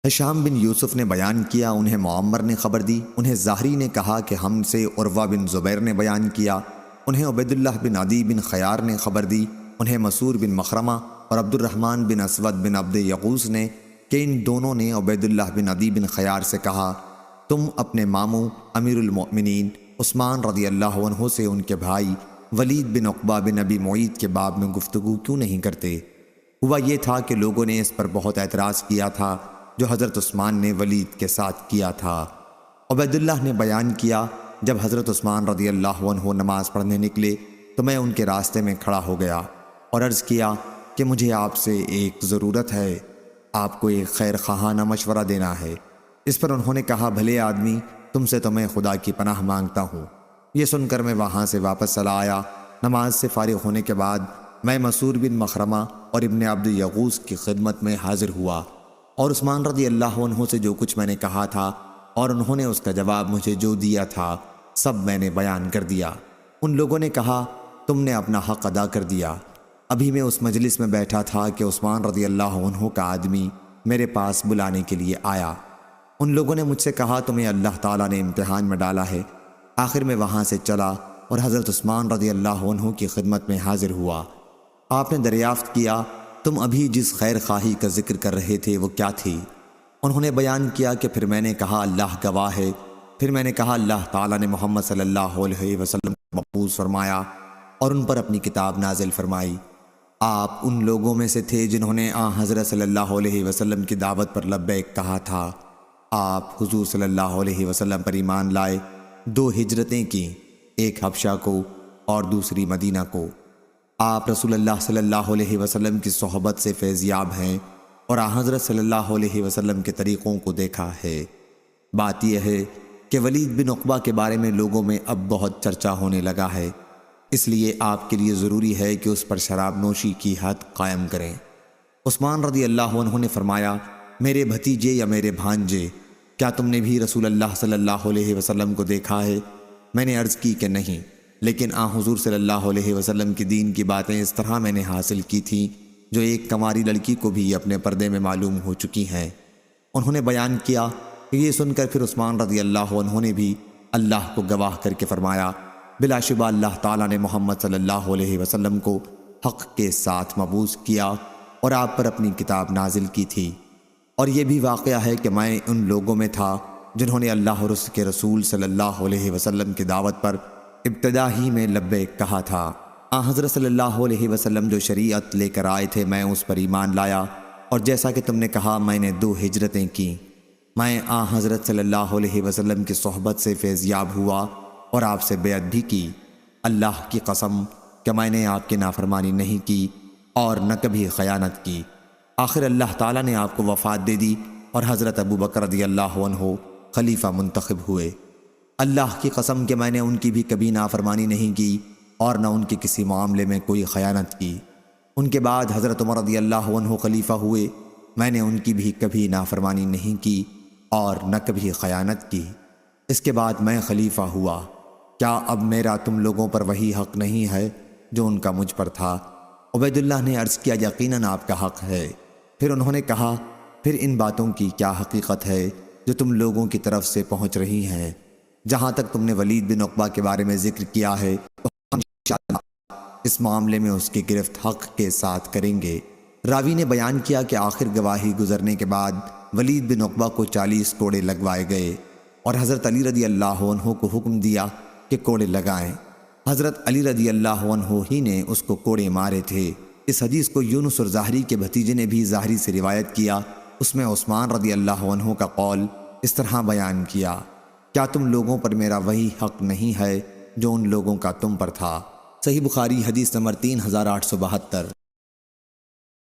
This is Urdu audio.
ہشام بن یوسف نے بیان کیا، انہیں معمر نے خبر دی، انہیں زہری نے کہا کہ ہم سے عروہ بن زبیر نے بیان کیا، انہیں عبید اللہ بن عدی بن خیار نے خبر دی، انہیں مسعور بن مخرمہ اور عبد الرحمن بن اسود بن عبد یغوث نے کہ ان دونوں نے عبید اللہ بن عدی بن خیار سے کہا، تم اپنے ماموں امیر المؤمنین عثمان رضی اللہ عنہ سے ان کے بھائی ولید بن عقبہ بن ابی معیط کے باب میں گفتگو کیوں نہیں کرتے؟ ہوا یہ تھا کہ لوگوں نے اس پر بہت اعتراض کیا تھا جو حضرت عثمان نے ولید کے ساتھ کیا تھا۔ عبید اللہ نے بیان کیا، جب حضرت عثمان رضی اللہ عنہ نماز پڑھنے نکلے تو میں ان کے راستے میں کھڑا ہو گیا اور عرض کیا کہ مجھے آپ سے ایک ضرورت ہے، آپ کو ایک خیر خواہانہ مشورہ دینا ہے۔ اس پر انہوں نے کہا، بھلے آدمی، تم سے تو میں خدا کی پناہ مانگتا ہوں۔ یہ سن کر میں وہاں سے واپس چلا آیا۔ نماز سے فارغ ہونے کے بعد میں مسعور بن مخرمہ اور ابن عبد یغوث کی خدمت میں حاضر ہوا اور عثمان رضی اللہ عنہ سے جو کچھ میں نے کہا تھا اور انہوں نے اس کا جواب مجھے جو دیا تھا سب میں نے بیان کر دیا۔ ان لوگوں نے کہا، تم نے اپنا حق ادا کر دیا۔ ابھی میں اس مجلس میں بیٹھا تھا کہ عثمان رضی اللہ عنہ کا آدمی میرے پاس بلانے کے لیے آیا۔ ان لوگوں نے مجھ سے کہا، تمہیں اللہ تعالیٰ نے امتحان میں ڈالا ہے۔ آخر میں وہاں سے چلا اور حضرت عثمان رضی اللہ عنہ کی خدمت میں حاضر ہوا۔ آپ نے دریافت کیا، تم ابھی جس خیر خواہی کا ذکر کر رہے تھے وہ کیا تھی؟ انہوں نے بیان کیا کہ پھر میں نے کہا، اللہ گواہ ہے۔ پھر میں نے کہا، اللہ تعالیٰ نے محمد صلی اللہ علیہ وسلم کو مقبوض فرمایا اور ان پر اپنی کتاب نازل فرمائی۔ آپ ان لوگوں میں سے تھے جنہوں نے حضرت صلی اللہ علیہ وسلم کی دعوت پر لبیک کہا تھا۔ آپ حضور صلی اللہ علیہ وسلم پر ایمان لائے، 2 ہجرتیں کیں، ایک حبشہ کو اور دوسری مدینہ کو۔ آپ رسول اللہ صلی اللہ علیہ وسلم کی صحبت سے فیضیاب ہیں اور حضرت صلی اللہ علیہ وسلم کے طریقوں کو دیکھا ہے۔ بات یہ ہے کہ ولید بن عقبہ کے بارے میں لوگوں میں اب بہت چرچا ہونے لگا ہے، اس لیے آپ کے لیے ضروری ہے کہ اس پر شراب نوشی کی حد قائم کریں۔ عثمان رضی اللہ عنہ نے فرمایا، میرے بھتیجے یا میرے بھانجے، کیا تم نے بھی رسول اللہ صلی اللہ علیہ وسلم کو دیکھا ہے؟ میں نے عرض کی کہ نہیں، لیکن حضور صلی اللہ علیہ وسلم کی دین کی باتیں اس طرح میں نے حاصل کی تھیں جو ایک کنواری لڑکی کو بھی اپنے پردے میں معلوم ہو چکی ہیں۔ انہوں نے بیان کیا کہ یہ سن کر پھر عثمان رضی اللہ عنہ نے بھی اللہ کو گواہ کر کے فرمایا، بلا شبہ اللہ تعالیٰ نے محمد صلی اللہ علیہ وسلم کو حق کے ساتھ مبعوث کیا اور آپ پر اپنی کتاب نازل کی تھی۔ اور یہ بھی واقعہ ہے کہ میں ان لوگوں میں تھا جنہوں نے اللہ اور اس کے رسول صلی اللہ علیہ وسلم کی دعوت پر ابتدا ہی میں لبیک کہا تھا۔ حضرت صلی اللہ علیہ وسلم جو شریعت لے کر آئے تھے میں اس پر ایمان لایا، اور جیسا کہ تم نے کہا میں نے 2 ہجرتیں کیں۔ میں حضرت صلی اللہ علیہ وسلم کی صحبت سے فیضیاب ہوا اور آپ سے بیعت بھی کی۔ اللہ کی قسم کہ میں نے آپ کی نافرمانی نہیں کی اور نہ کبھی خیانت کی۔ آخر اللہ تعالیٰ نے آپ کو وفات دے دی اور حضرت ابو بکر رضی اللہ عنہ خلیفہ منتخب ہوئے۔ اللہ کی قسم کہ میں نے ان کی بھی کبھی نافرمانی نہیں کی اور نہ ان کے کسی معاملے میں کوئی خیانت کی۔ ان کے بعد حضرت عمر رضی اللہ عنہ خلیفہ ہوئے، میں نے ان کی بھی کبھی نافرمانی نہیں کی اور نہ کبھی خیانت کی۔ اس کے بعد میں خلیفہ ہوا، کیا اب میرا تم لوگوں پر وہی حق نہیں ہے جو ان کا مجھ پر تھا؟ عبید اللہ نے عرض کیا، یقیناً آپ کا حق ہے۔ پھر انہوں نے کہا، پھر ان باتوں کی کیا حقیقت ہے جو تم لوگوں کی طرف سے پہنچ رہی ہیں؟ جہاں تک تم نے ولید بن عقبہ کے بارے میں ذکر کیا ہے تو انشاءاللہ اس معاملے میں اس کی گرفت حق کے ساتھ کریں گے۔ راوی نے بیان کیا کہ آخر گواہی گزرنے کے بعد ولید بن عقبہ کو 40 کوڑے لگوائے گئے اور حضرت علی رضی اللہ عنہ کو حکم دیا کہ کوڑے لگائیں۔ حضرت علی رضی اللہ عنہ ہی نے اس کو کوڑے مارے تھے۔ اس حدیث کو یونس اور زہری کے بھتیجے نے بھی زہری سے روایت کیا، اس میں عثمان رضی اللہ عنہ کا قول اس طرح بیان کیا، کیا تم لوگوں پر میرا وہی حق نہیں ہے جو ان لوگوں کا تم پر تھا؟ صحیح بخاری حدیث نمبر 3872۔